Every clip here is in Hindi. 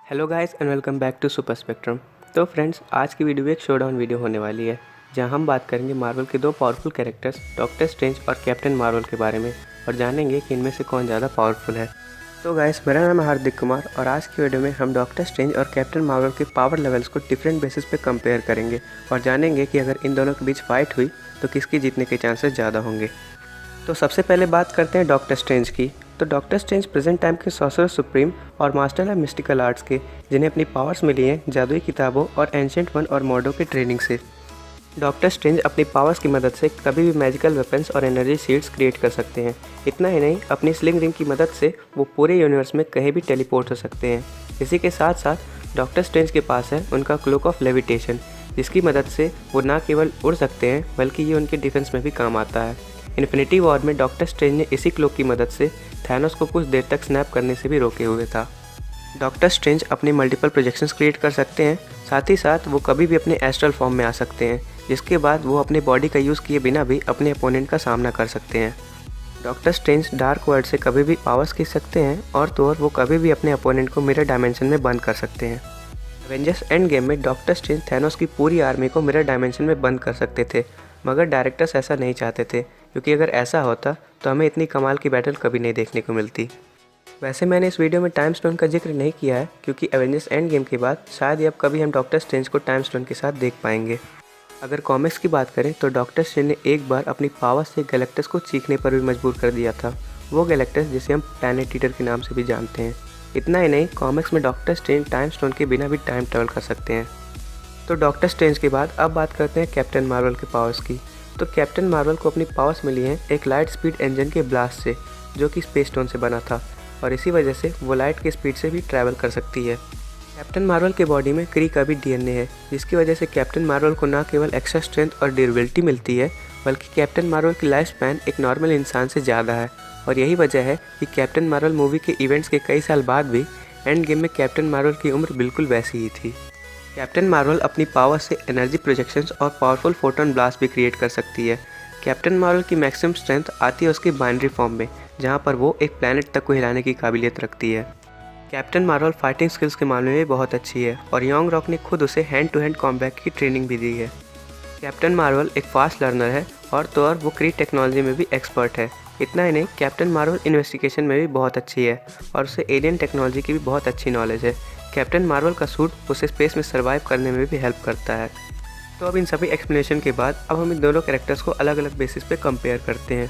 Hello guys and welcome back to super spectrum. तो फ्रेंड्स, आज की वीडियो एक शोडाउन वीडियो होने वाली है जहां हम बात करेंगे मार्वल के दो पावरफुल कैरेक्टर्स डॉक्टर स्ट्रेंज और कैप्टन मार्वल के बारे में और जानेंगे कि इनमें से कौन ज़्यादा पावरफुल है। तो गाइस, मेरा नाम है हार्दिक कुमार और आज की वीडियो में हम डॉक्टर स्ट्रेंज और कैप्टन मार्वल के पावर लेवल्स को डिफरेंट बेसिस पे कंपेयर करेंगे और जानेंगे कि अगर इन दोनों के बीच फाइट हुई तो किसकी जीतने के चांसेस ज़्यादा होंगे। तो सबसे पहले बात करते हैं डॉक्टर स्ट्रेंज की। तो डॉक्टर स्ट्रेंज प्रेजेंट टाइम के सॉर्सरर सुप्रीम और मास्टर है मिस्टिकल आर्ट्स के, जिन्हें अपनी पावर्स मिली हैं जादुई किताबों और एंशिएंट वन और मॉर्डो की ट्रेनिंग से। डॉक्टर स्ट्रेंज अपनी पावर्स की मदद से कभी भी मैजिकल वेपन्स और एनर्जी शील्ड्स क्रिएट कर सकते हैं। इतना ही नहीं, अपनी स्लिंग रिंग की मदद से वो पूरे यूनिवर्स में कहीं भी टेलीपोर्ट हो सकते हैं। इसी के साथ साथ डॉक्टर स्ट्रेंज के पास है उनका क्लोक ऑफ लेविटेशन, जिसकी मदद से वो न केवल उड़ सकते हैं बल्कि ये उनके डिफेंस में भी काम आता है। इन्फिनिटी वॉर में डॉक्टर स्ट्रेंज ने इसी क्लोक की मदद से थैनोस को कुछ देर तक स्नैप करने से भी रोके हुए था। डॉक्टर स्ट्रेंज अपनी मल्टीपल प्रोजेक्शंस क्रिएट कर सकते हैं, साथ ही साथ वो कभी भी अपने एस्ट्रल फॉर्म में आ सकते हैं, जिसके बाद वो अपने बॉडी का यूज़ किए बिना भी अपने अपोनेंट का सामना कर सकते हैं। डॉक्टर स्ट्रेंज डार्क वर्ल्ड से कभी भी पावर्स खींच सकते हैं और तो और वो कभी भी अपने अपोनेंट को मिरर डायमेंशन में बंद कर सकते हैं। एवेंजर्स एंड गेम में डॉक्टर स्ट्रेंज थैनोस की पूरी आर्मी को मिरर डायमेंशन में बंद कर सकते थे, मगर डायरेक्टर्स ऐसा नहीं चाहते थे, क्योंकि अगर ऐसा होता तो हमें इतनी कमाल की बैटल कभी नहीं देखने को मिलती। वैसे मैंने इस वीडियो में टाइम स्टोन का जिक्र नहीं किया है, क्योंकि एवेंजर्स एंड गेम के बाद शायद ही अब कभी हम डॉक्टर स्ट्रेंज को टाइम स्टोन के साथ देख पाएंगे। अगर कॉमिक्स की बात करें तो डॉक्टर स्ट्रेंज ने एक बार अपनी पावर से गैलेक्टस को चीखने पर भी मजबूर कर दिया था, वो गैलेक्टस जिसे हम प्लैनेट ईटर के नाम से भी जानते हैं। इतना ही नहीं, कॉमिक्स में डॉक्टर स्ट्रेंज टाइम स्टोन के बिना भी टाइम ट्रेवल कर सकते हैं। तो डॉक्टर स्ट्रेंज के बाद अब बात करते हैं कैप्टन मार्वल के पावर्स की। तो कैप्टन मार्वल को अपनी पावर्स मिली हैं एक लाइट स्पीड इंजन के ब्लास्ट से, जो कि स्पेस स्टोन से बना था, और इसी वजह से वो लाइट की स्पीड से भी ट्रैवल कर सकती है। कैप्टन मार्वल के बॉडी में क्री का भी डीएनए है, जिसकी वजह से कैप्टन मार्वल को न केवल एक्स्ट्रा स्ट्रेंथ और ड्यूरेबिलिटी मिलती है, बल्कि कैप्टन मार्वल की लाइफ स्पैन एक नॉर्मल इंसान से ज़्यादा है। और यही वजह है कि कैप्टन मार्वल मूवी के इवेंट्स के कई साल बाद भी एंड गेम में कैप्टन मार्वल की उम्र बिल्कुल वैसी ही थी। कैप्टन मार्वल अपनी पावर से एनर्जी प्रोजेक्शंस और पावरफुल फोटोन ब्लास्ट भी क्रिएट कर सकती है। कैप्टन मार्वल की मैक्सिमम स्ट्रेंथ आती है उसकी बाइनरी फॉर्म में, जहां पर वो एक प्लैनेट तक को हिलाने की काबिलियत रखती है। कैप्टन मार्वल फाइटिंग स्किल्स के मामले में बहुत अच्छी है और यंग रॉक ने खुद उसे हैंड टू हैंड कॉम्बैट की ट्रेनिंग भी दी है। कैप्टन मार्वल एक फास्ट लर्नर है और तो और वो क्री टेक्नोलॉजी में भी एक्सपर्ट है। इतना ही नहीं, कैप्टन मार्वल इन्वेस्टिगेशन में भी बहुत अच्छी है और उसे एलियन टेक्नोलॉजी की भी बहुत अच्छी नॉलेज है। कैप्टन मार्वल का सूट उसे स्पेस में सर्वाइव करने में भी हेल्प करता है। तो अब इन सभी एक्सप्लेनेशन के बाद अब हम इन दोनों कैरेक्टर्स को अलग अलग बेसिस पे कंपेयर करते हैं।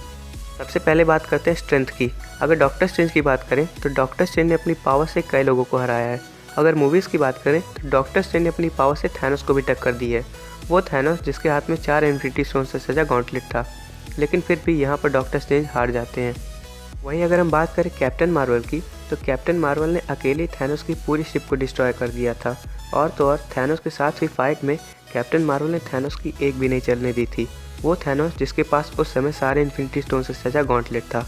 सबसे पहले बात करते हैं स्ट्रेंथ की। अगर डॉक्टर स्ट्रेंज की बात करें तो डॉक्टर स्ट्रेंज ने अपनी पावर से कई लोगों को हराया है। अगर मूवीज़ की बात करें तो डॉक्टर स्ट्रेंज ने अपनी पावर से थैनोस को भी टक्कर दी है। वो थैनोस जिसके हाथ में 4 इन्फिनिटी स्टोन से सजा गॉन्टलेट था, लेकिन फिर भी यहाँ पर डॉक्टर स्ट्रेंज हार जाते हैं। वहीं अगर हम बात करें कैप्टन मार्वल की, तो कैप्टन मार्वल ने अकेले थैनोस की पूरी शिप को डिस्ट्रॉय कर दिया था और तो और थैनोस के साथ हुई फाइट में कैप्टन मार्वल ने थैनोस की एक भी नहीं चलने दी थी। वो थैनोस जिसके पास उस समय सारे इन्फिनिटी स्टोन से सजा गॉन्टलेट था।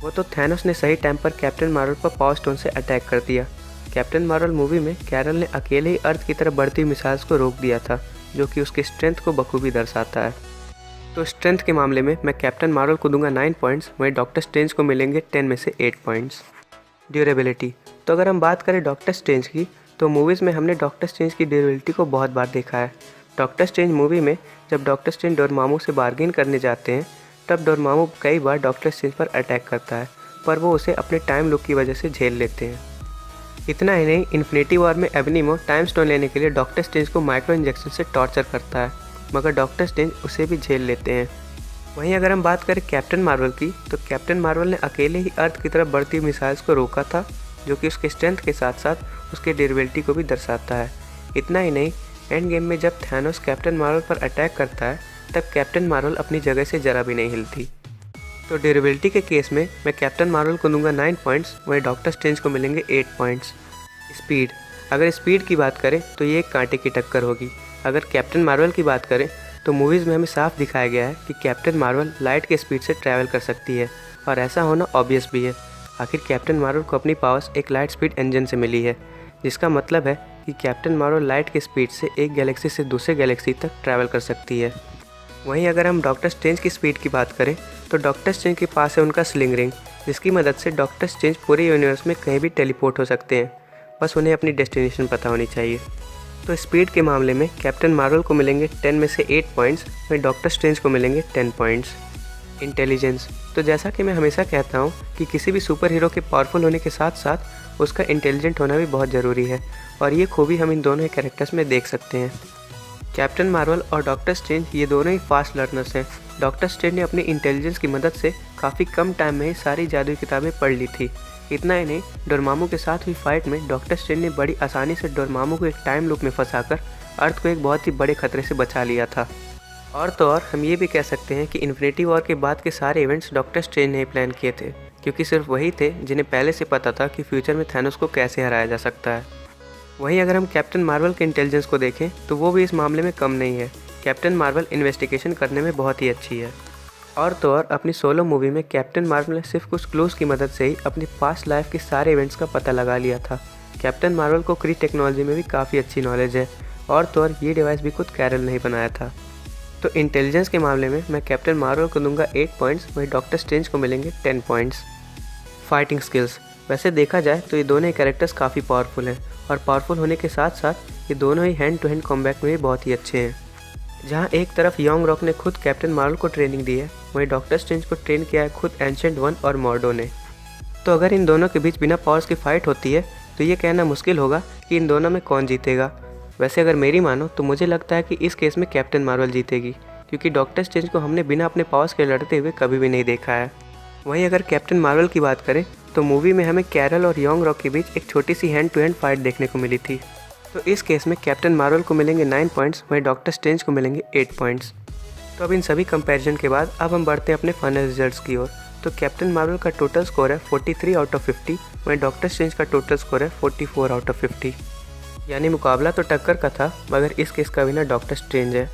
वो तो थैनोस ने सही टाइम पर कैप्टन मार्वल पर पावर स्टोन से अटैक कर दिया। कैप्टन मार्वल मूवी में कैरल ने अकेले ही अर्थ की तरफ बढ़ती मिसाइल्स को रोक दिया था, जो कि उसकी स्ट्रेंथ को बखूबी दर्शाता है। तो स्ट्रेंथ के मामले में मैं कैप्टन मार्वल को दूंगा 9 पॉइंट्स, वहीं डॉक्टर स्ट्रेंज को मिलेंगे 10 में से 8 पॉइंट्स। ड्यूरेबिलिटी, तो अगर हम बात करें डॉक्टर स्ट्रेंज की, तो मूवीज़ में हमने डॉक्टर स्ट्रेंज की ड्यूरेबिलिटी को बहुत बार देखा है। डॉक्टर स्ट्रेंज मूवी में जब डॉक्टर स्ट्रेंज डोरमामू से बार्गेन करने जाते हैं, तब डोरमामू कई बार डॉक्टर स्ट्रेंज पर अटैक करता है, पर वो उसे अपने टाइम लूप की वजह से झेल लेते हैं। इतना ही नहीं, इन्फिनिटी वॉर में एबनीमो टाइम स्टोन लेने के लिए डॉक्टर स्ट्रेंज को माइक्रो इंजेक्शन से टॉर्चर करता है, मगर डॉक्टर स्ट्रेंज उसे भी झेल लेते हैं। वहीं अगर हम बात करें कैप्टन मार्वल की, तो कैप्टन मार्वल ने अकेले ही अर्थ की तरफ बढ़ती मिसाइल्स को रोका था, जो कि उसके स्ट्रेंथ के साथ साथ उसके ड्यूरेबिलिटी को भी दर्शाता है। इतना ही नहीं, एंड गेम में जब थैनोस कैप्टन मार्वल पर अटैक करता है, तब कैप्टन मार्वल अपनी जगह से जरा भी नहीं हिलती। तो ड्यूरेबिलिटी के केस में मैं कैप्टन मार्वल को दूंगा 9 पॉइंट्स, वहीं डॉक्टर स्ट्रेंज को मिलेंगे 8 पॉइंट्स। स्पीड, अगर स्पीड की बात करें तो ये एक कांटे की टक्कर होगी। अगर कैप्टन मार्वल की बात करें तो मूवीज़ में हमें साफ दिखाया गया है कि कैप्टन मार्वल लाइट के स्पीड से ट्रैवल कर सकती है, और ऐसा होना ऑब्वियस भी है। आखिर कैप्टन मार्वल को अपनी पावर्स एक लाइट स्पीड इंजन से मिली है, जिसका मतलब है कि कैप्टन मार्वल लाइट के स्पीड से एक गैलेक्सी से दूसरे गैलेक्सी तक ट्रैवल कर सकती है। वहीं अगर हम डॉक्टर स्ट्रेंज की स्पीड की बात करें तो डॉक्टर स्ट्रेंज के पास है उनका स्लिंग रिंग, जिसकी मदद से डॉक्टर स्ट्रेंज पूरे यूनिवर्स में कहीं भी टेलीपोर्ट हो सकते हैं। बस उन्हें अपनी डेस्टिनेशन पता होनी चाहिए। तो स्पीड के मामले में कैप्टन मार्वल को मिलेंगे 10 में से 8 पॉइंट्स, वहीं डॉक्टर स्ट्रेंज को मिलेंगे 10 पॉइंट्स। इंटेलिजेंस, तो जैसा कि मैं हमेशा कहता हूँ कि किसी भी सुपर हीरो के पावरफुल होने के साथ साथ उसका इंटेलिजेंट होना भी बहुत ज़रूरी है, और ये खूबी हम इन दोनों ही कैरेक्टर्स में देख सकते हैं। कैप्टन मार्वल और डॉक्टर स्ट्रेंज ये दोनों ही फास्ट लर्नर्स हैं। डॉक्टर स्ट्रेंज ने अपनी इंटेलिजेंस की मदद से काफ़ी कम टाइम में ही सारी जादुई किताबें पढ़ ली थी। इतना ही नहीं, डोरमामू के साथ हुई फाइट में डॉक्टर स्ट्रेंज ने बड़ी आसानी से डोरमामू को एक टाइम लूप में फंसाकर अर्थ को एक बहुत ही बड़े खतरे से बचा लिया था। और तो और हम ये भी कह सकते हैं कि इन्फिनिटी वॉर के बाद के सारे इवेंट्स डॉक्टर स्ट्रेंज ने ही प्लान किए थे, क्योंकि सिर्फ वही थे जिन्हें पहले से पता था कि फ्यूचर में थैनोस को कैसे हराया जा सकता है। वहीं अगर हम कैप्टन मार्वल के इंटेलिजेंस को देखें तो वो भी इस मामले में कम नहीं है। कैप्टन मार्वल इन्वेस्टिगेशन करने में बहुत ही अच्छी है। और तो और अपनी सोलो मूवी में कैप्टन मार्वल ने सिर्फ कुछ क्लूज की मदद से ही अपनी पास्ट लाइफ के सारे इवेंट्स का पता लगा लिया था। कैप्टन मार्वल को क्री टेक्नोलॉजी में भी काफ़ी अच्छी नॉलेज है, और तो और ये डिवाइस भी खुद कैरल ने ही बनाया था। तो इंटेलिजेंस के मामले में मैं कैप्टन मार्वल को दूंगा 8 पॉइंट्स, वहीं डॉक्टर स्ट्रेंज को मिलेंगे 10 पॉइंट्स। फाइटिंग स्किल्स, वैसे देखा जाए तो ये दोनों ही कैरेक्टर्स काफ़ी पावरफुल हैं, और पावरफुल होने के साथ साथ ये दोनों ही हैंड टू हैंड कॉम्बैट में भी बहुत ही अच्छे हैं। जहाँ एक तरफ यंग रॉक ने खुद कैप्टन मार्वल को ट्रेनिंग दी है, वहीं डॉक्टर स्ट्रेंज को ट्रेन किया है खुद एंशिएंट वन और मॉर्डो ने। तो अगर इन दोनों के बीच बिना पावर्स की फाइट होती है तो ये कहना मुश्किल होगा कि इन दोनों में कौन जीतेगा। वैसे अगर मेरी मानो तो मुझे लगता है कि इस केस में कैप्टन मार्वल जीतेगी, क्योंकि डॉक्टर स्ट्रेंज को हमने बिना अपने पावर्स के लड़ते हुए कभी भी नहीं देखा है। वहीं अगर कैप्टन मार्वल की बात करें तो मूवी में हमें कैरल और यंग रॉक के बीच एक छोटी सी हैंड टू हैंड फाइट देखने को मिली थी। तो इस केस में कैप्टन मार्वल को मिलेंगे 9 पॉइंट्स, वहीं डॉक्टर स्ट्रेंज को मिलेंगे 8 पॉइंट्स। तो अब इन सभी कंपैरिजन के बाद अब हम बढ़ते हैं अपने फाइनल रिजल्ट्स की ओर। तो कैप्टन मार्वल का टोटल स्कोर है 43 आउट ऑफ 50, वहीं डॉक्टर स्ट्रेंज का टोटल स्कोर है 44 आउट ऑफ 50। यानी मुकाबला तो टक्कर का था, मगर इस केस का विनर डॉक्टर स्ट्रेंज है।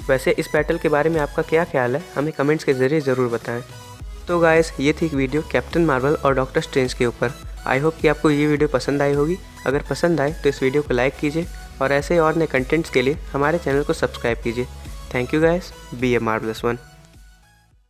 वैसे इस बैटल के बारे में आपका क्या ख्याल है, हमें कमेंट्स के ज़रिए ज़रूर बताएं। तो गाइस, ये थी एक वीडियो कैप्टन मार्वल और डॉक्टर स्ट्रेंज के ऊपर। आई होप कि आपको ये वीडियो पसंद आई होगी। अगर पसंद आए तो इस वीडियो को लाइक कीजिए, और ऐसे और नए कंटेंट्स के लिए हमारे चैनल को सब्सक्राइब कीजिए। Thank you guys, be a marvellous one.